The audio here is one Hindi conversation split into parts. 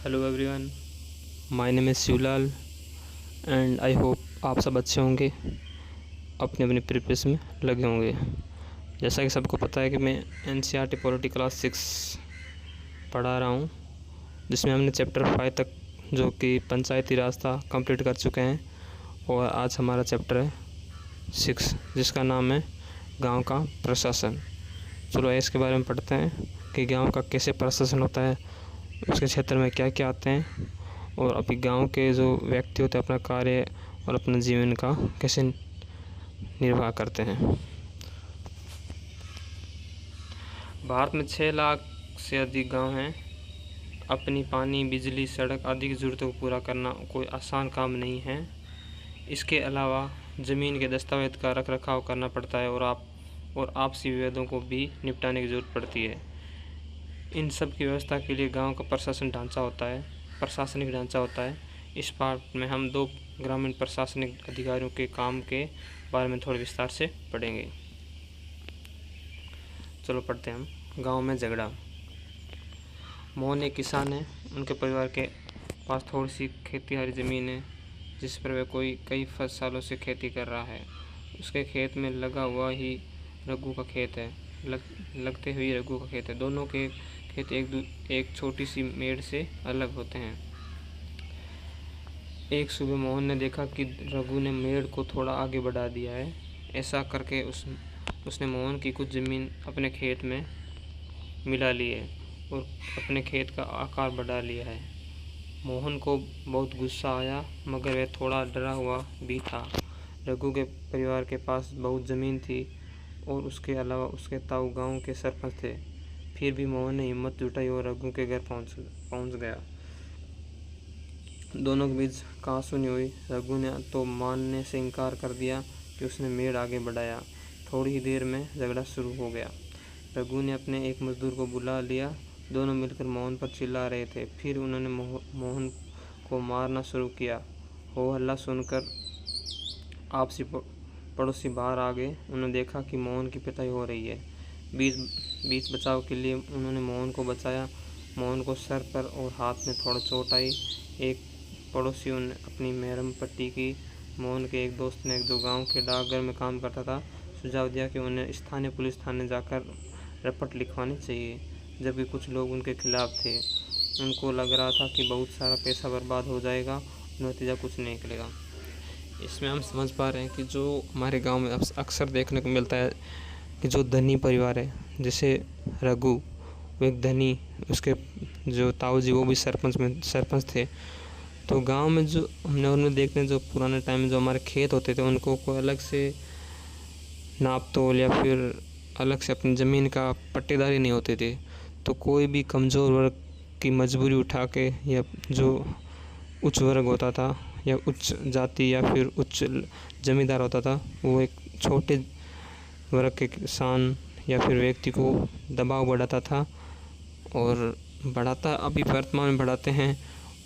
Hello everyone, my name is Shivlal and I hope आप सब अच्छे होंगे, अपने अपने प्रिपरेशन में लगे होंगे। जैसा कि सबको पता है कि मैं एनसीईआरटी पॉलिटी क्लास 6 पढ़ा रहा हूँ, जिसमें हमने चैप्टर 5 तक जो कि पंचायती राज था कंप्लीट कर चुके हैं। और आज हमारा चैप्टर है 6 जिसका नाम है गांव का प्रशासन। चलो इसके बारे में पढ़ते हैं कि गांव का कैसे प्रशासन होता है, उसके क्षेत्र में क्या क्या आते हैं और अभी गांव के जो व्यक्ति होते हैं अपना कार्य और अपने जीवन का कैसे निर्वाह करते हैं। भारत में 6 लाख से अधिक गांव हैं। अपनी पानी, बिजली, सड़क आदि की ज़रूरतों को पूरा करना कोई आसान काम नहीं है। इसके अलावा ज़मीन के दस्तावेज का रख रखाव करना पड़ता है और आपसी विवादों को भी निपटाने की ज़रूरत पड़ती है। इन सब की व्यवस्था के लिए गांव का प्रशासनिक ढांचा होता है। इस पार्ट में हम 2 ग्रामीण प्रशासनिक अधिकारियों के काम के बारे में थोड़े विस्तार से पढ़ेंगे। चलो पढ़ते हैं हम। गांव में झगड़ा। मोहन एक किसान है। उनके परिवार के पास थोड़ी सी खेतीहारी ज़मीन है जिस पर वह कई सालों से खेती कर रहा है। उसके खेत में लगा हुआ ही रघु का खेत है। लगते हुए रघु का खेत है। दोनों के खेत एक छोटी सी मेड़ से अलग होते हैं। एक सुबह मोहन ने देखा कि रघु ने मेड़ को थोड़ा आगे बढ़ा दिया है। ऐसा करके उसने मोहन की कुछ ज़मीन अपने खेत में मिला ली है और अपने खेत का आकार बढ़ा लिया है। मोहन को बहुत गुस्सा आया, मगर वह थोड़ा डरा हुआ भी था। रघु के परिवार के पास बहुत ज़मीन थी और उसके अलावा उसके ताऊ गांव के सरपंच थे। फिर भी मोहन ने हिम्मत जुटाई और रघु के घर पहुंच गया। दोनों के बीच कहासुनी हुई। रघु ने तो मानने से इनकार कर दिया कि उसने मेड़ आगे बढ़ाया। थोड़ी ही देर में झगड़ा शुरू हो गया। रघु ने अपने एक मजदूर को बुला लिया। दोनों मिलकर मोहन पर चिल्ला रहे थे। फिर उन्होंने मोहन को मारना शुरू किया। हो हल्ला सुनकर आपसी पड़ोसी बाहर आ गए। उन्होंने देखा कि मोहन की पिटाई हो रही है। बीच बचाव के लिए उन्होंने मोहन को बचाया। मोहन को सर पर और हाथ में थोड़ा चोट आई। एक पड़ोसी ने अपनी महरम पट्टी की। मोहन के एक दोस्त ने, जो गांव के डाकघर में काम करता था, सुझाव दिया कि उन्हें स्थानीय पुलिस थाने जाकर रिपोर्ट लिखवानी चाहिए, जबकि कुछ लोग उनके खिलाफ थे। उनको लग रहा था कि बहुत सारा पैसा बर्बाद हो जाएगा, नतीजा कुछ नहीं निकलेगा। इसमें हम समझ पा रहे हैं कि जो हमारे गांव में अक्सर देखने को मिलता है कि जो धनी परिवार है, जैसे रघु वो एक धनी, उसके जो ताऊ जी वो भी सरपंच थे। तो गांव में जो हमने उनमें देखते हैं, जो पुराने टाइम में जो हमारे खेत होते थे उनको कोई अलग से नाप तोल या फिर अलग से अपनी ज़मीन का पट्टेदारी नहीं होते थे। तो कोई भी कमज़ोर वर्ग की मजबूरी उठा के, या जो उच्च वर्ग होता था या उच्च जाति या फिर उच्च जमींदार होता था, वो एक छोटे वर्ग के किसान या फिर व्यक्ति को दबाव बढ़ाता था और अभी वर्तमान में बढ़ाते हैं।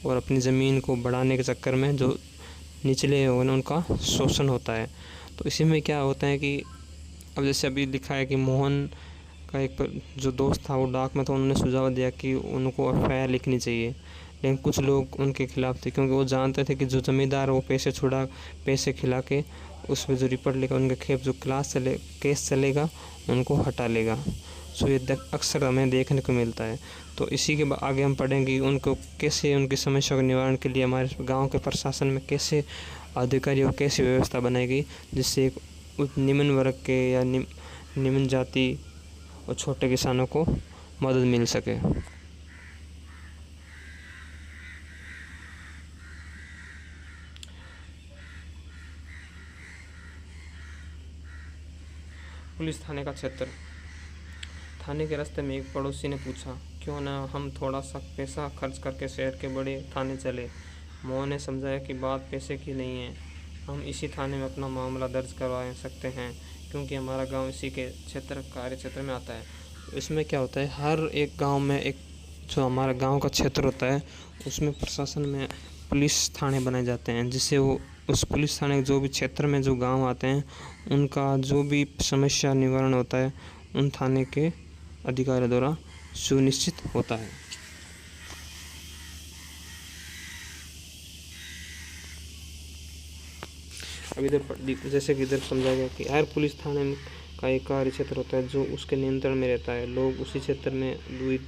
और अपनी ज़मीन को बढ़ाने के चक्कर में जो निचले होने उनका शोषण होता है। तो इसी में क्या होता है कि अब जैसे अभी लिखा है कि मोहन का एक जो दोस्त था वो डाक में, तो उन्होंने सुझाव दिया कि उनको एफआईआर लिखनी चाहिए। लेकिन कुछ लोग उनके खिलाफ थे, क्योंकि वो जानते थे कि जो ज़मींदार वो पैसे खिला के उस पर जो रिपोर्ट लेकर उनके खिलाफ जो केस चलेगा उनको हटा लेगा। सो ये अक्सर हमें देखने को मिलता है। तो इसी के आगे हम पढ़ेंगे उनको कैसे, उनकी समस्या के निवारण के लिए हमारे गांव के प्रशासन में कैसे अधिकारी और कैसी व्यवस्था बनाई गई, जिससे एक निम्न वर्ग के या निम्न जाति और छोटे किसानों को मदद मिल सके। पुलिस थाने का क्षेत्र। थाने के रास्ते में एक पड़ोसी ने पूछा, क्यों ना हम थोड़ा सा पैसा खर्च करके शहर के बड़े थाने चले। मोहन ने समझाया कि बात पैसे की नहीं है, हम इसी थाने में अपना मामला दर्ज करवा सकते हैं, क्योंकि हमारा गांव इसी के कार्य क्षेत्र में आता है। इसमें क्या होता है, हर एक गांव में एक जो हमारा गांव का क्षेत्र होता है उसमें प्रशासन में पुलिस थाने बनाए जाते हैं, जिससे वो उस पुलिस थाने जो भी क्षेत्र में जो गांव आते हैं उनका जो भी समस्या निवारण होता है उन थाने के अधिकारियों द्वारा सुनिश्चित होता है। अब इधर जैसे कि इधर समझा गया कि हर पुलिस थाने का एक कार्य क्षेत्र होता है जो उसके नियंत्रण में रहता है। लोग उसी क्षेत्र में लूट,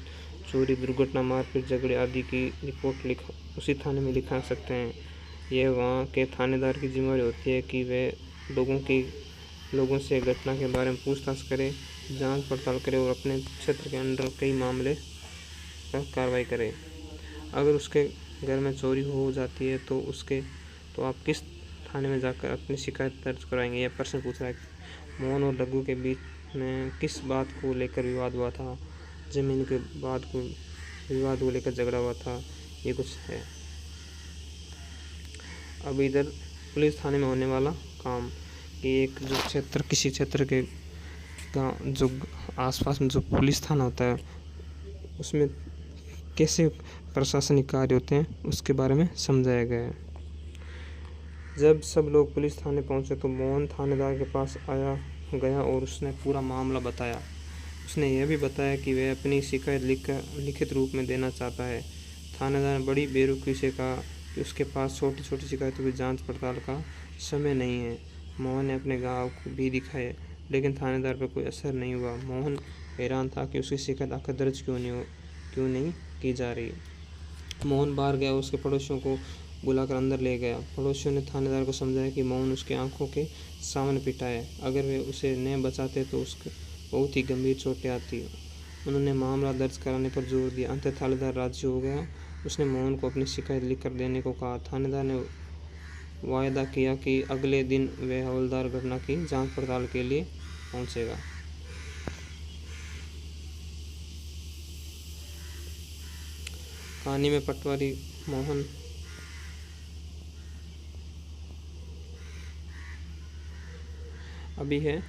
चोरी, दुर्घटना, मारपीट, झगड़े आदि की रिपोर्ट उसी थाने में लिखा सकते हैं। यह वहाँ के थानेदार की जिम्मेदारी होती है कि वे लोगों से घटना के बारे में पूछताछ करे, जांच पड़ताल करे और अपने क्षेत्र के अंदर कई मामले पर कार्रवाई करे। अगर उसके घर में चोरी हो जाती है तो आप किस थाने में जाकर अपनी शिकायत दर्ज कराएंगे? यह प्रश्न पूछ रहा है। मोहन और लघु के बीच में किस बात को लेकर विवाद हुआ था? जमीन के विवाद को लेकर झगड़ा हुआ था। ये कुछ है। अब इधर पुलिस थाने में होने वाला काम कि एक जो क्षेत्र, किसी क्षेत्र के गाँव जो आसपास में जो पुलिस थाना होता है उसमें कैसे प्रशासनिक कार्य होते हैं उसके बारे में समझाया गया है। जब सब लोग पुलिस थाने पहुंचे तो मोहन थानेदार के पास गया और उसने पूरा मामला बताया। उसने यह भी बताया कि वह अपनी शिकायत लिखित रूप में देना चाहता है। थानेदार ने बड़ी बेरुखी से कहा कि उसके पास छोटी छोटी शिकायतों की जांच पड़ताल का समय नहीं है। मोहन ने अपने गाँव को भी दिखाए लेकिन थानेदार पर कोई असर नहीं हुआ। मोहन हैरान था कि उसकी शिकायत आखिर दर्ज क्यों नहीं की जा रही। मोहन बाहर गया, उसके पड़ोसियों को बुलाकर अंदर ले गया। पड़ोसियों ने थानेदार को समझाया कि मोहन उसकी आंखों के सामने पिटा है, अगर वे उसे न बचाते तो उसको बहुत ही गंभीर चोटें आती। उन्होंने मामला दर्ज कराने पर जोर दिया। अंततः थानेदार राजी हो गया। उसने मोहन को अपनी शिकायत लिख कर देने को कहा। थानेदार ने वायदा किया कि अगले दिन वह हवलदार घटना की जांच पड़ताल के लिए पहुंचेगा। कहानी में पटवारी मोहन अभी है।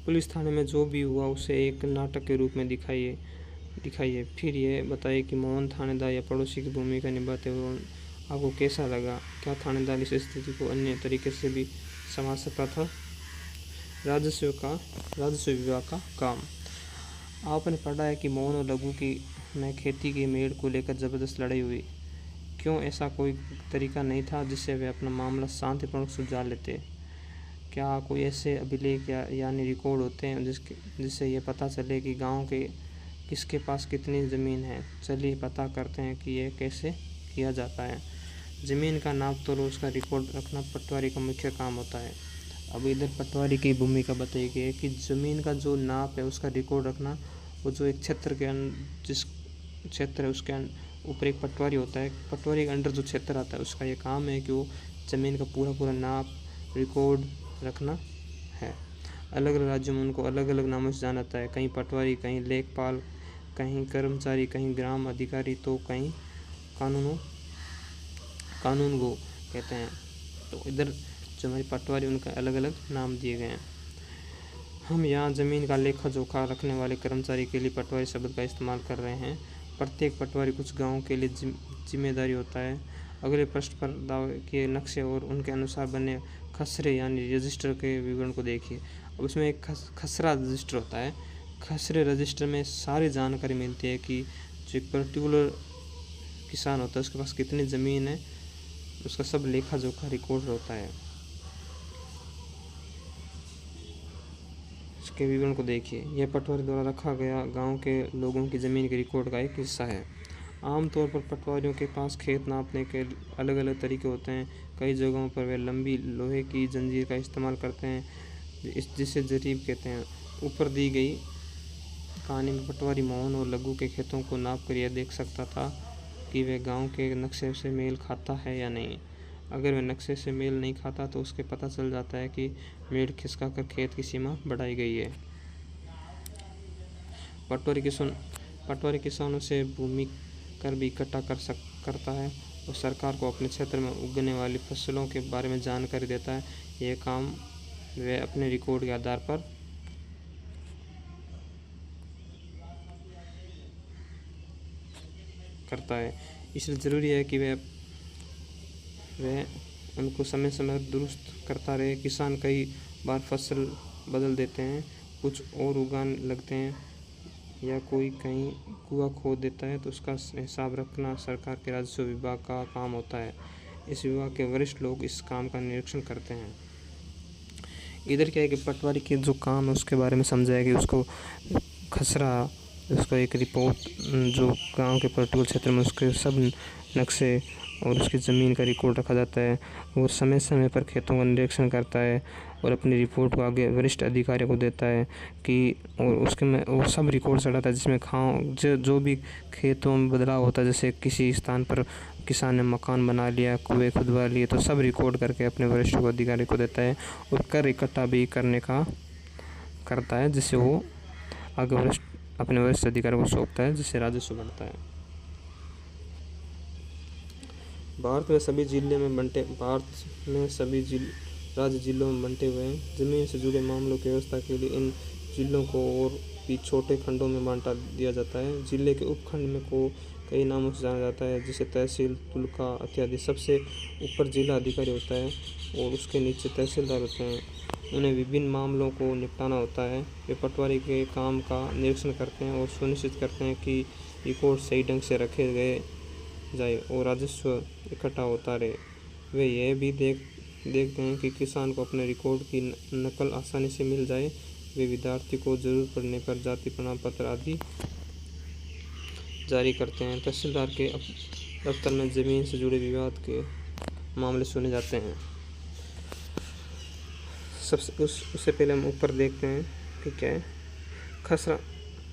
पुलिस थाने में जो भी हुआ उसे एक नाटक के रूप में दिखाइए। फिर यह बताइए कि मोहन थानेदार या पड़ोसी की भूमिका निभाते हुए आपको कैसा लगा? क्या थानेदार इस स्थिति को अन्य तरीके से भी संभाल सकता था? राजस्व विभाग का काम। आपने पढ़ा है कि मोहन और लघु में खेती के मेड़ को लेकर जबरदस्त लड़ाई हुई। क्यों ऐसा कोई तरीका नहीं था जिससे वे अपना मामला शांतिपूर्वक सुलझा लेते? क्या कोई ऐसे अभिलेख यानी रिकॉर्ड होते हैं जिससे ये पता चले कि गांव के किसके पास कितनी ज़मीन है? चलिए पता करते हैं कि यह कैसे किया जाता है। ज़मीन का नाप तोल उसका रिकॉर्ड रखना पटवारी का मुख्य काम होता है। अब इधर पटवारी की भूमिका बताई गई है कि ज़मीन का जो नाप है उसका रिकॉर्ड रखना। वो जो एक क्षेत्र के जिस क्षेत्र है उसके ऊपर एक पटवारी होता है। पटवारी के अंडर जो क्षेत्र आता है उसका ये काम है कि वो ज़मीन का पूरा नाप रिकॉर्ड रखना है। अलग अलग राज्यों में उनको अलग अलग नामों से जाना जाता है। कहीं पटवारी, कहीं लेखपाल, कहीं कर्मचारी, कहीं ग्राम अधिकारी तो कहीं कानूनगो कहते हैं। तो इधर जो हमारी पटवारी उनका अलग अलग नाम दिए गए हैं। हम यहाँ ज़मीन का लेखा जोखा रखने वाले कर्मचारी के लिए पटवारी शब्द का इस्तेमाल कर रहे हैं। प्रत्येक पटवारी कुछ गाँव के लिए जिम्मेदारी होता है। अगले पृष्ठ पर दावे के नक्शे और उनके अनुसार बने खसरे यानी रजिस्टर के विवरण को देखिए। अब उसमें एक खसरा रजिस्टर होता है। खसरे रजिस्टर में सारी जानकारी मिलती है कि जो एक पर्टिकुलर किसान होता है उसके पास कितनी ज़मीन है, उसका सब लेखा जोखा रिकॉर्ड होता है। उसके विवरण को देखिए। यह पटवारी द्वारा रखा गया गांव के लोगों की ज़मीन के रिकॉर्ड का एक हिस्सा है। आमतौर पर पटवारियों के पास खेत नापने के अलग अलग तरीके होते हैं। कई जगहों पर वे लंबी लोहे की जंजीर का इस्तेमाल करते हैं जिसे जरीब कहते हैं। ऊपर दी गई कहानी में पटवारी मोहन और लघु के खेतों को नाप कर यह देख सकता था कि वह गांव के नक्शे से मेल खाता है या नहीं। अगर वह नक्शे से मेल नहीं खाता तो उसके पता चल जाता है कि मेड़ खिसका कर खेत की सीमा बढ़ाई गई है। पटवारी किसानों से भूमि कर भी इकट्ठा करता है और सरकार को अपने क्षेत्र में उगने वाली फसलों के बारे में जानकारी देता है। यह काम वह अपने रिकॉर्ड के आधार पर करता है। इसलिए ज़रूरी है कि वह उनको समय समय दुरुस्त करता रहे। किसान कई बार फसल बदल देते हैं, कुछ और उगाने लगते हैं या कोई कहीं कुआं खोद देता है तो उसका हिसाब रखना सरकार के राजस्व विभाग का काम होता है। इस विभाग के वरिष्ठ लोग इस काम का निरीक्षण करते हैं। इधर क्या है कि पटवारी के जो काम है उसके बारे में समझाया कि उसको खसरा, उसका एक रिपोर्ट जो गांव के पर्टिकुलर क्षेत्र में उसके सब नक्शे और उसकी ज़मीन का रिकॉर्ड रखा जाता है, और समय समय पर खेतों का निरीक्षण करता है और अपनी रिपोर्ट को आगे वरिष्ठ अधिकारियों को देता है कि, और उसके में वो सब रिकॉर्ड चढ़ाता है जिसमें जो भी खेतों में बदलाव होता है, जैसे किसी स्थान पर किसान ने मकान बना लिया, कुएं खुदवा लिए, तो सब रिकॉर्ड करके अपने वरिष्ठ अधिकारी को देता है और कर इकट्ठा भी करने का करता है, जिससे वो आगे अपने वरिष्ठ अधिकारी को सौंपता है, जिससे राजस्व बढ़ता है। भारत में सभी राज्य जिलों में बंटे हुए हैं। जमीन से जुड़े मामलों की व्यवस्था के लिए इन जिलों को और भी छोटे खंडों में बांटा दिया जाता है। जिले के उपखंड में को कई नामों से जाना जाता है, जैसे तहसील, तुलका इत्यादि। सबसे ऊपर जिला अधिकारी होता है और उसके नीचे तहसीलदार होते हैं। उन्हें विभिन्न मामलों को निपटाना होता है। वे पटवारी के काम का निरीक्षण करते हैं और सुनिश्चित करते हैं कि रिकॉर्ड सही ढंग से रखे गए जाए और राजस्व इकट्ठा होता रहे। वे यह भी देखते हैं कि किसान को अपने रिकॉर्ड की नकल आसानी से मिल जाए। वे विद्यार्थी को जरूरत पड़ने पर जाति प्रमाण पत्र आदि जारी करते हैं। तहसीलदार के दफ्तर में ज़मीन से जुड़े विवाद के मामले सुने जाते हैं। उससे पहले हम ऊपर देखते हैं कि क्या है खसरा।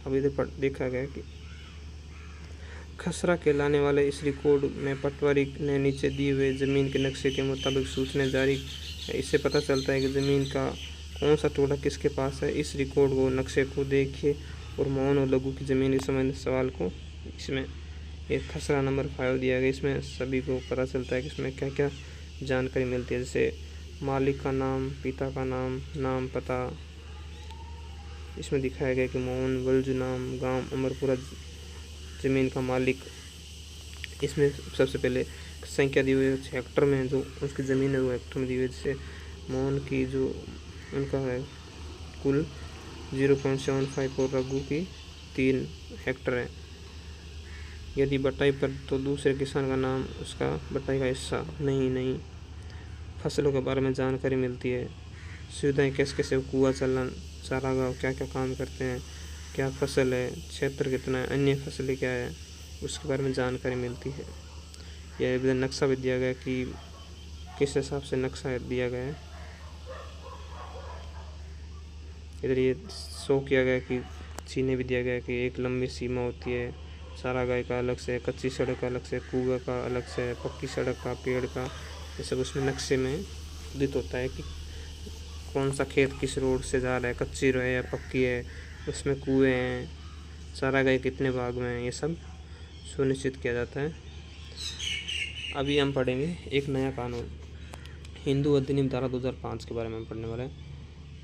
अब इधर देखा गया कि खसरा कहलाने वाले इस रिकॉर्ड में पटवारी ने नीचे दिए हुए ज़मीन के नक्शे के मुताबिक सूचना जारी है। इससे पता चलता है कि ज़मीन का कौन सा टुकड़ा किसके पास है। इस रिकॉर्ड को, नक्शे को देखिए और मौन और लघु की ज़मीन के संबंधित सवाल को, इसमें एक खसरा नंबर 5 दिया गया। इसमें सभी को पता चलता है कि इसमें क्या क्या जानकारी मिलती है, जैसे मालिक का नाम, पिता का नाम पता। इसमें दिखाया गया कि मोहन वल्जू नाम, गांव, उम्र, पूरा ज़मीन का मालिक। इसमें सबसे पहले संख्या दी हुई है हेक्टर में, जो उसकी ज़मीन है वो हेक्टर में दी हुई है। जैसे मोहन की जो उनका है कुल 0.75 और रघु की 3 हेक्टर है। यदि बटाई पर तो दूसरे किसान का नाम, उसका बटाई का हिस्सा नहीं। फसलों के बारे में जानकारी मिलती है। सुविधाएं कैसे कुआं चलन, चारागाह, क्या क्या काम करते हैं, क्या फसल है, क्षेत्र कितना है, अन्य फसलें क्या है, उसके बारे में जानकारी मिलती है। यह इधर नक्शा भी दिया गया कि किस हिसाब से नक्शा दिया गया है। इधर ये शो किया गया कि चीने भी दिया गया कि एक लंबी सीमा होती है, चारागाह का अलग से, कच्ची सड़क का अलग से, कुआं का अलग से, पक्की सड़क का, पेड़ का, ये सब उसमें नक्शे में उदित होता है कि कौन सा खेत किस रोड से जा रहा है, कच्ची रोड है या पक्की है, उसमें कुएं हैं, चारागाह कितने भाग में है, ये सब सुनिश्चित किया जाता है। अभी हम पढ़ेंगे एक नया कानून, हिंदू अधिनियम धारा 2005 के बारे में हम पढ़ने वाले हैं।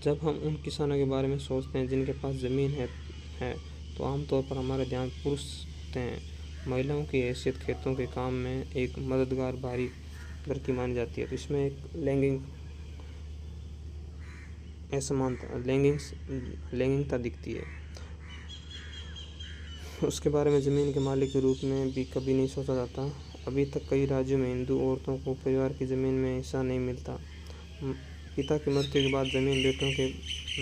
जब हम उन किसानों के बारे में सोचते हैं जिनके पास ज़मीन है तो आमतौर पर हमारे ध्यान पुरुष होते हैं। महिलाओं की हैसियत खेतों के काम में एक मददगार भारी वर्ग की मानी जाती है। तो इसमें एक लैंगिकता दिखती है। उसके बारे में ज़मीन के मालिक के रूप में भी कभी नहीं सोचा जाता। अभी तक कई राज्यों में हिंदू औरतों को परिवार की ज़मीन में हिस्सा नहीं मिलता। पिता की मृत्यु के बाद ज़मीन बेटों के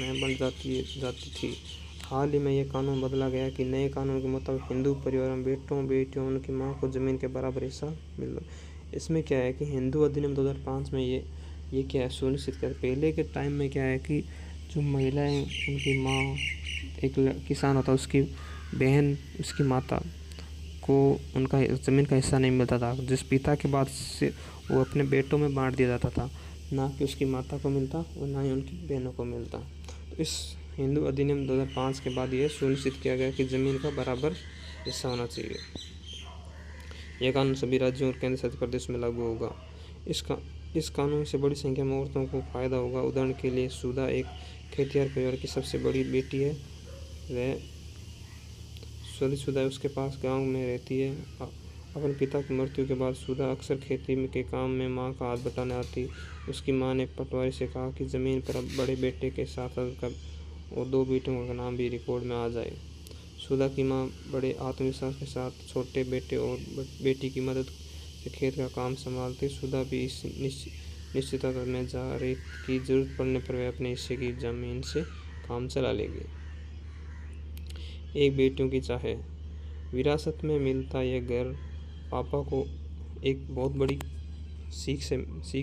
में बंट जाती थी। हाल ही में यह कानून बदला गया कि नए कानून के मुताबिक हिंदू परिवार में बेटों, बेटियों, उनकी माँ को ज़मीन के बराबर हिस्सा मिल। इसमें क्या है कि हिंदू अधिनियम 2005 में ये क्या है सुनिश्चित कर। पहले के टाइम में क्या है कि जो महिलाएं, उनकी माँ, एक किसान होता, उसकी बहन, उसकी माता को उनका ज़मीन का हिस्सा नहीं मिलता था। जिस पिता के बाद से वो अपने बेटों में बांट दिया जाता था, ना कि उसकी माता को मिलता और ना ही उनकी बहनों को मिलता। तो इस हिंदू अधिनियम 2005 के बाद ये सुनिश्चित किया गया कि ज़मीन का बराबर हिस्सा होना चाहिए। यह कानून सभी राज्यों और केंद्र शासित प्रदेश में लागू होगा। इस कानून से बड़ी संख्या में औरतों को फायदा होगा। उदाहरण के लिए सुधा एक खेतिहर परिवार की सबसे बड़ी बेटी है। वह शादीशुदा है, उसके पास गांव में रहती है। अपने पिता की मृत्यु के बाद सुधा अक्सर खेती के काम में मां का हाथ बटाने आती। उसकी मां ने पटवारी से कहा कि ज़मीन पर अब बड़े बेटे के साथ और 2 बेटियों का नाम भी रिकॉर्ड में आ जाए। सुधा की मां बड़े आत्मविश्वास के साथ छोटे बेटे और बेटी की मदद से खेत का काम संभालती। सुधा भी इस निश्चित में जा रही की जरूरत पड़ने पर वह अपने हिस्से की जमीन से काम चला लेगी। एक बेटियों की चाहे विरासत में मिलता यह घर पापा को एक बहुत बड़ी सीख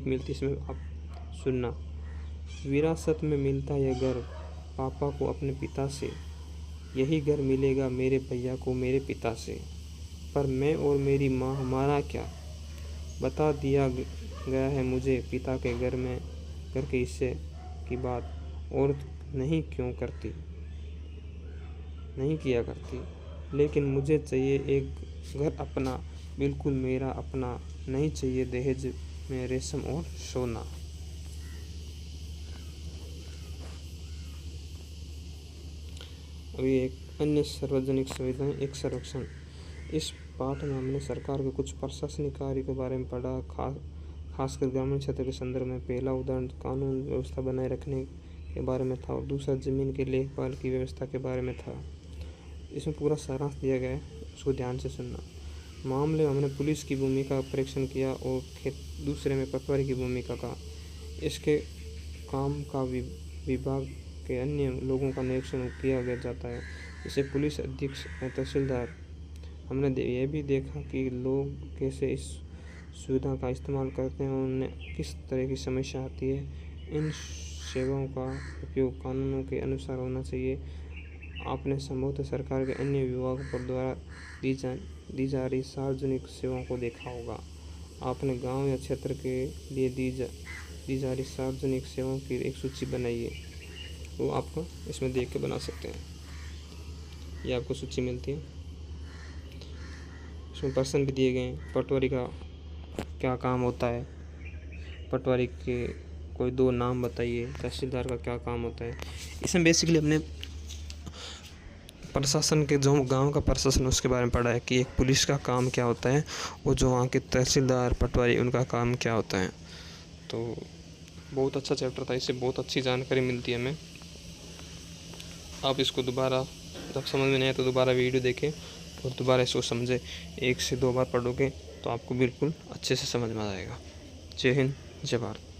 मिलती। इसमें आप सुनना, विरासत में मिलता यह घर पापा को अपने पिता से, यही घर मिलेगा मेरे भैया को मेरे पिता से। पर मैं और मेरी माँ हमारा क्या, बता दिया गया है मुझे पिता के घर के हिस्से की बात, और नहीं किया करती। लेकिन मुझे चाहिए एक घर अपना, बिल्कुल मेरा अपना, नहीं चाहिए दहेज में रेशम और सोना। अभी एक अन्य सार्वजनिक सुविधाएं, एक सर्वेक्षण। इस पाठ में हमने सरकार के कुछ प्रशासनिक कार्य के बारे में पढ़ा, खासकर ग्रामीण क्षेत्र के संदर्भ में। पहला उदाहरण कानून व्यवस्था बनाए रखने के बारे में था और दूसरा जमीन के लेखपाल की व्यवस्था के बारे में था। इसमें पूरा सारांश दिया गया है, उसको ध्यान से सुनना। मामले में हमने पुलिस की भूमिका का परीक्षण किया और दूसरे में पटवारी की भूमिका का। इसके काम का विभाग के अन्य लोगों का निरीक्षण किया जाता है, जैसे पुलिस अधीक्षक, तहसीलदार। हमने यह भी देखा कि लोग कैसे इस सुविधा का इस्तेमाल करते हैं और उन्हें किस तरह की समस्या आती है। इन सेवाओं का उपयोग कानूनों के अनुसार होना चाहिए। आपने संभवतः सरकार के अन्य विभागों पर द्वारा दी जा रही सार्वजनिक सेवाओं को देखा होगा। आपने गांव या क्षेत्र के लिए दी जा रही सार्वजनिक सेवाओं की एक सूची बनाई है, वो आपको इसमें देख के बना सकते हैं। ये आपको सूची मिलती है, इसमें पर्सन भी दिए गए हैं। पटवारी का क्या काम होता है, पटवारी के कोई 2 नाम बताइए। तहसीलदार का क्या काम होता है। इसमें बेसिकली हमने प्रशासन के, जो गांव का प्रशासन, उसके बारे में पढ़ा है कि एक पुलिस का काम क्या होता है और जो वहाँ के तहसीलदार, पटवारी, उनका काम क्या होता है। तो बहुत अच्छा चैप्टर था, इससे बहुत अच्छी जानकारी मिलती है हमें। आप इसको दोबारा जब समझ में नहीं आए तो दोबारा वीडियो देखें और दोबारा इसको समझें। 1 से 2 बार पढ़ोगे तो आपको बिल्कुल अच्छे से समझ में आ जाएगा। जय हिंद, जय भारत।